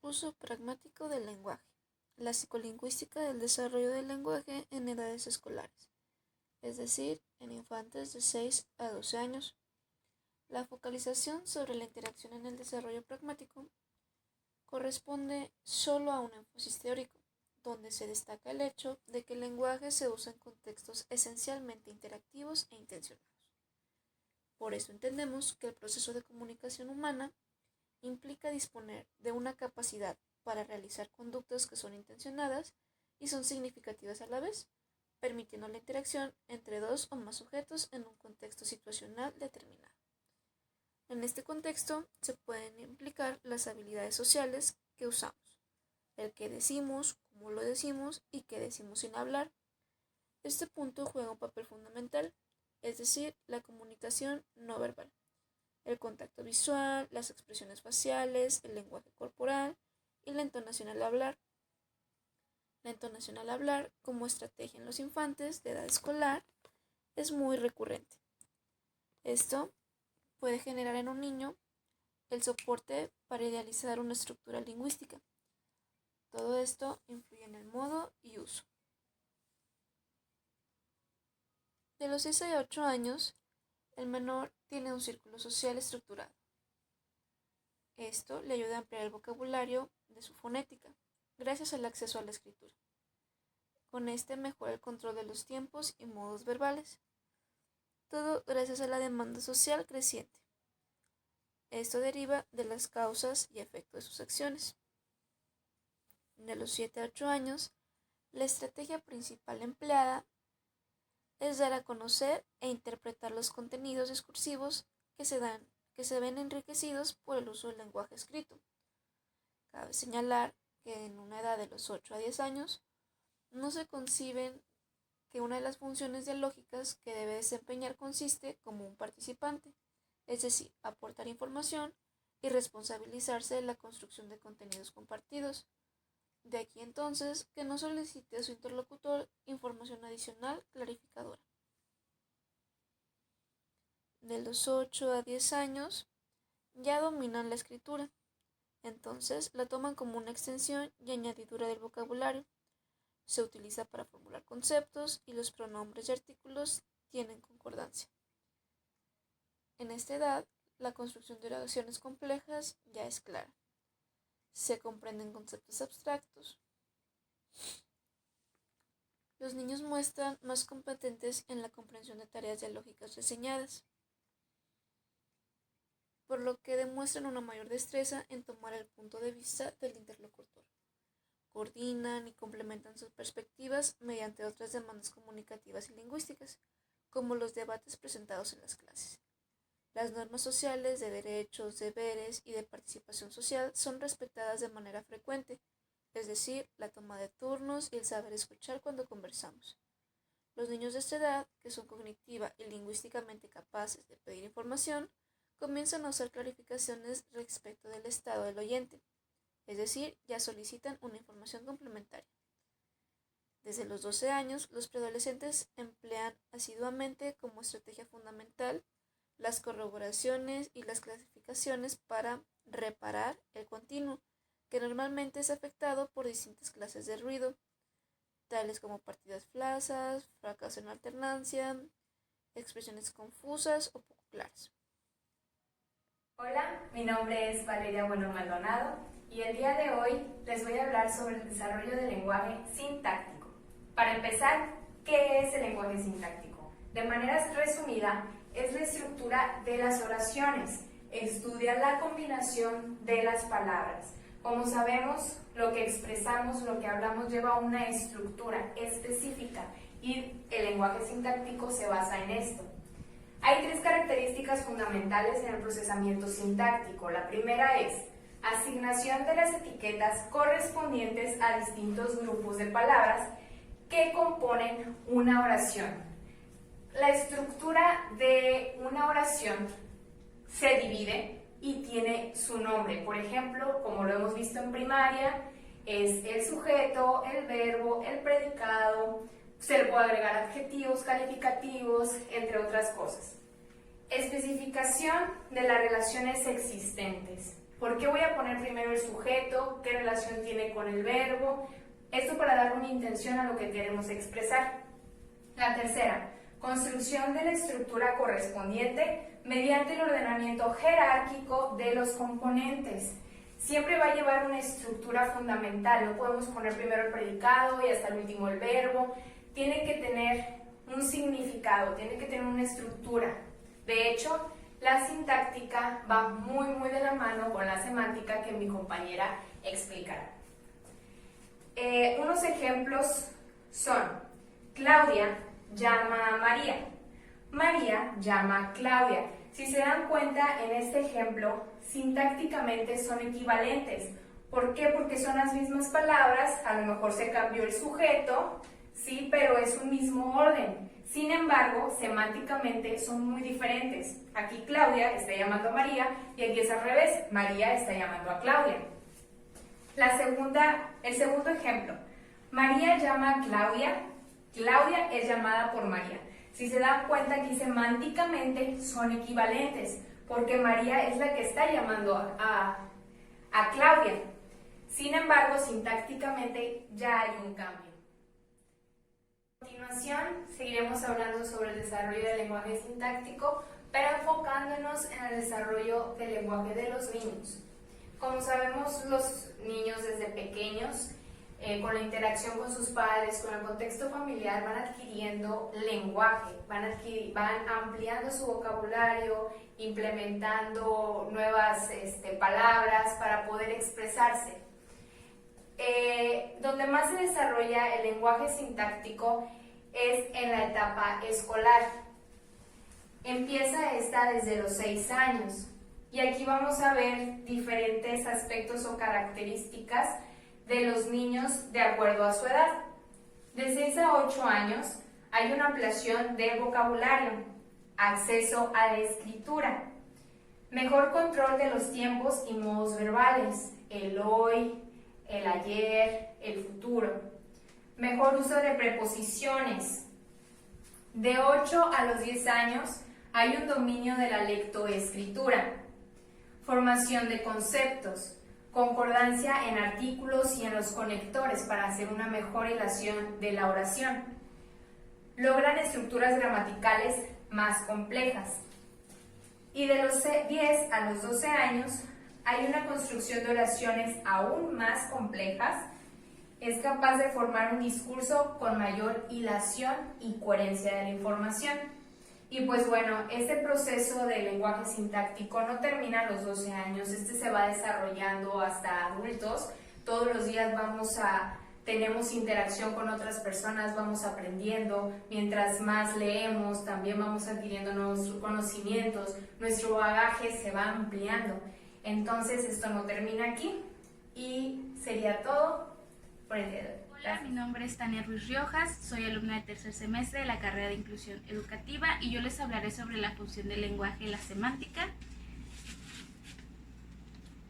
Uso pragmático del lenguaje. La psicolingüística del desarrollo del lenguaje en edades escolares, es decir, en infantes de 6 a 12 años. La focalización sobre la interacción en el desarrollo pragmático corresponde solo a un énfasis teórico, donde se destaca el hecho de que el lenguaje se usa en contextos esencialmente interactivos e intencionados. Por eso entendemos que el proceso de comunicación humana implica disponer de una capacidad para realizar conductas que son intencionadas y son significativas a la vez, permitiendo la interacción entre dos o más sujetos en un contexto situacional determinado. En este contexto se pueden implicar las habilidades sociales que usamos, el que decimos, cómo lo decimos y qué decimos sin hablar. Este punto juega un papel fundamental, es decir, la comunicación no verbal. El contacto visual, las expresiones faciales, el lenguaje corporal y la entonación al hablar. La entonación al hablar, como estrategia en los infantes de edad escolar, es muy recurrente. Esto puede generar en un niño el soporte para idealizar una estructura lingüística. Todo esto influye en el modo y uso. De los 6 a 8 años, el menor tiene un círculo social estructurado. Esto le ayuda a ampliar el vocabulario de su fonética, gracias al acceso a la escritura. Con este mejora el control de los tiempos y modos verbales. Todo gracias a la demanda social creciente. Esto deriva de las causas y efectos de sus acciones. De los 7 a 8 años, la estrategia principal empleada es dar a conocer e interpretar los contenidos discursivos que se ven enriquecidos por el uso del lenguaje escrito. Cabe señalar que en una edad de los 8 a 10 años no se conciben que una de las funciones dialógicas que debe desempeñar consiste como un participante, es decir, aportar información y responsabilizarse de la construcción de contenidos compartidos. De aquí entonces que no solicite a su interlocutor información adicional clarificadora. De los 8 a 10 años ya dominan la escritura, entonces la toman como una extensión y añadidura del vocabulario. Se utiliza para formular conceptos y los pronombres y artículos tienen concordancia. En esta edad, la construcción de oraciones complejas ya es clara. Se comprenden conceptos abstractos. Los niños muestran más competentes en la comprensión de tareas dialógicas reseñadas, por lo que demuestran una mayor destreza en tomar el punto de vista del interlocutor. Coordinan y complementan sus perspectivas mediante otras demandas comunicativas y lingüísticas, como los debates presentados en las clases. Las normas sociales de derechos, deberes y de participación social son respetadas de manera frecuente, es decir, la toma de turnos y el saber escuchar cuando conversamos. Los niños de esta edad, que son cognitiva y lingüísticamente capaces de pedir información, comienzan a usar clarificaciones respecto del estado del oyente, es decir, ya solicitan una información complementaria. Desde los 12 años, los preadolescentes emplean asiduamente como estrategia fundamental las corroboraciones y las clasificaciones para reparar el continuo, que normalmente es afectado por distintas clases de ruido, tales como partidas flasas, fracaso en alternancia, expresiones confusas o poco claras. Hola, mi nombre es Valeria Bueno Maldonado y el día de hoy les voy a hablar sobre el desarrollo del lenguaje sintáctico. Para empezar, ¿qué es el lenguaje sintáctico? De manera resumida, es la estructura de las oraciones. Estudia la combinación de las palabras. Como sabemos, lo que expresamos, lo que hablamos lleva una estructura específica y el lenguaje sintáctico se basa en esto. Hay tres características fundamentales en el procesamiento sintáctico. La primera es asignación de las etiquetas correspondientes a distintos grupos de palabras que componen una oración. La estructura de una oración se divide y tiene su nombre. Por ejemplo, como lo hemos visto en primaria, es el sujeto, el verbo, el predicado. Se le puede agregar adjetivos, calificativos, entre otras cosas. Especificación de las relaciones existentes. ¿Por qué voy a poner primero el sujeto? ¿Qué relación tiene con el verbo? Esto para dar una intención a lo que queremos expresar. La tercera, construcción de la estructura correspondiente mediante el ordenamiento jerárquico de los componentes. Siempre va a llevar una estructura fundamental, no podemos poner primero el predicado y hasta el último el verbo. Tiene que tener un significado, tiene que tener una estructura. De hecho, la sintáctica va muy de la mano con la semántica que mi compañera explicará. Unos ejemplos son: Claudia llama a María, María llama a Claudia. Si se dan cuenta, en este ejemplo, sintácticamente son equivalentes. ¿Por qué? Porque son las mismas palabras, a lo mejor se cambió el sujeto, sí, pero es un mismo orden. Sin embargo, semánticamente son muy diferentes. Aquí Claudia está llamando a María y aquí es al revés, María está llamando a Claudia. El segundo ejemplo, María llama a Claudia, Claudia es llamada por María. Si se dan cuenta, aquí semánticamente son equivalentes, porque María es la que está llamando a Claudia. Sin embargo, sintácticamente ya hay un cambio. A continuación, seguiremos hablando sobre el desarrollo del lenguaje sintáctico, pero enfocándonos en el desarrollo del lenguaje de los niños. Como sabemos, los niños desde pequeños, con la interacción con sus padres, con el contexto familiar, van adquiriendo lenguaje, van ampliando su vocabulario, implementando nuevas palabras para poder expresarse. Donde más se desarrolla el lenguaje sintáctico es en la etapa escolar. Empieza esta desde los 6 años y aquí vamos a ver diferentes aspectos o características de los niños de acuerdo a su edad. De 6 a 8 años hay una ampliación de vocabulario, acceso a la escritura, mejor control de los tiempos y modos verbales, el hoy, el ayer, el futuro, mejor uso de preposiciones. De 8 a los 10 años hay un dominio de la lectoescritura, formación de conceptos, concordancia en artículos y en los conectores para hacer una mejor hilación de la oración. Logran estructuras gramaticales más complejas. Y de los 10 a los 12 años hay una construcción de oraciones aún más complejas. Es capaz de formar un discurso con mayor hilación y coherencia de la información. Y pues bueno, este proceso de lenguaje sintáctico no termina a los 12 años, se va desarrollando hasta adultos. Todos los días tenemos interacción con otras personas, vamos aprendiendo, mientras más leemos también vamos adquiriendo nuevos conocimientos, nuestro bagaje se va ampliando. Entonces esto no termina aquí y sería todo por el día de hoy. Hola, mi nombre es Tania Ruiz Riojas, soy alumna de tercer semestre de la carrera de Inclusión Educativa y yo les hablaré sobre la función del lenguaje y la semántica.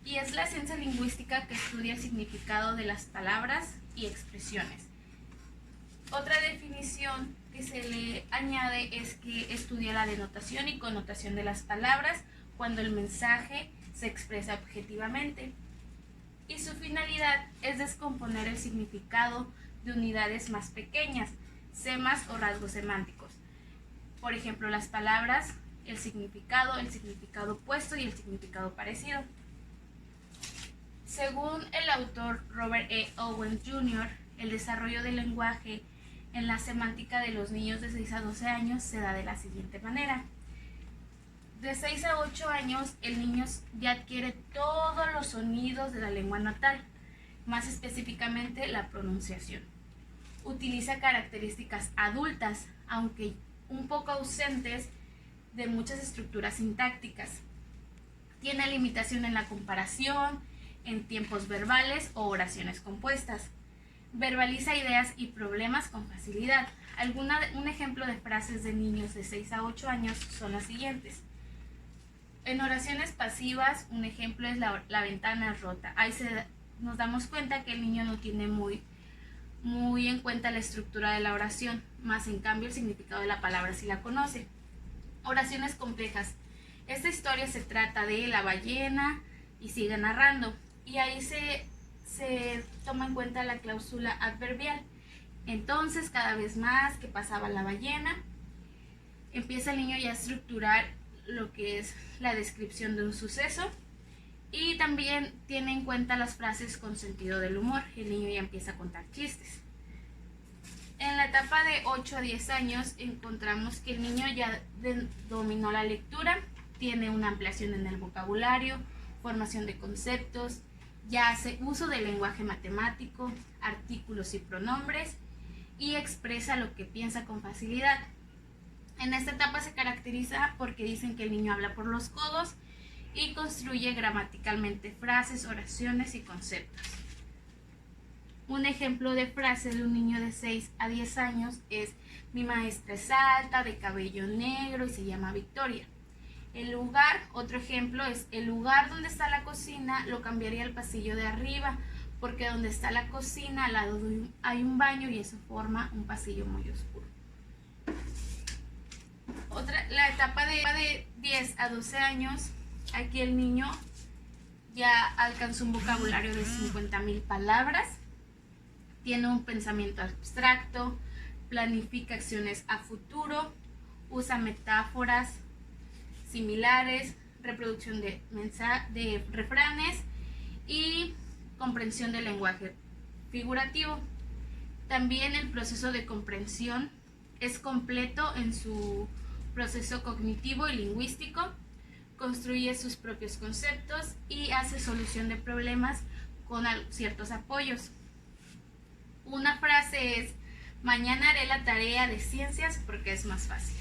Y es la ciencia lingüística que estudia el significado de las palabras y expresiones. Otra definición que se le añade es que estudia la denotación y connotación de las palabras cuando el mensaje se expresa objetivamente. Y su finalidad es descomponer el significado de unidades más pequeñas, semas o rasgos semánticos. Por ejemplo, las palabras, el significado opuesto y el significado parecido. Según el autor Robert E. Owens Jr., el desarrollo del lenguaje en la semántica de los niños de 6 a 12 años se da de la siguiente manera. De 6 a 8 años, el niño ya adquiere todos los sonidos de la lengua natal, más específicamente la pronunciación. Utiliza características adultas, aunque un poco ausentes de muchas estructuras sintácticas. Tiene limitación en la comparación, en tiempos verbales o oraciones compuestas. Verbaliza ideas y problemas con facilidad. Un ejemplo de frases de niños de 6 a 8 años son las siguientes. En oraciones pasivas, un ejemplo es la ventana rota. Ahí nos damos cuenta que el niño no tiene muy en cuenta la estructura de la oración, más en cambio el significado de la palabra sí la conoce. Oraciones complejas. Esta historia se trata de la ballena, y sigue narrando. Y ahí se toma en cuenta la cláusula adverbial. Entonces, cada vez más que pasaba la ballena, empieza el niño ya a estructurar lo que es la descripción de un suceso, y también tiene en cuenta las frases con sentido del humor. El niño ya empieza a contar chistes. En la etapa de 8 a 10 años encontramos que el niño ya dominó la lectura, tiene una ampliación en el vocabulario, formación de conceptos, ya hace uso del lenguaje matemático, artículos y pronombres, y expresa lo que piensa con facilidad. En esta etapa se caracteriza porque dicen que el niño habla por los codos y construye gramaticalmente frases, oraciones y conceptos. Un ejemplo de frase de un niño de 6 a 10 años es: mi maestra es alta, de cabello negro y se llama Victoria. El lugar, otro ejemplo es: el lugar donde está la cocina lo cambiaría al pasillo de arriba, porque donde está la cocina al lado hay un baño y eso forma un pasillo muy oscuro. La etapa de 10 a 12 años, aquí el niño ya alcanzó un vocabulario de 50,000 palabras, tiene un pensamiento abstracto, planifica acciones a futuro, usa metáforas similares, reproducción de refranes y comprensión del lenguaje figurativo. También el proceso de comprensión es completo en su proceso cognitivo y lingüístico, construye sus propios conceptos y hace solución de problemas con ciertos apoyos. Una frase es: mañana haré la tarea de ciencias porque es más fácil.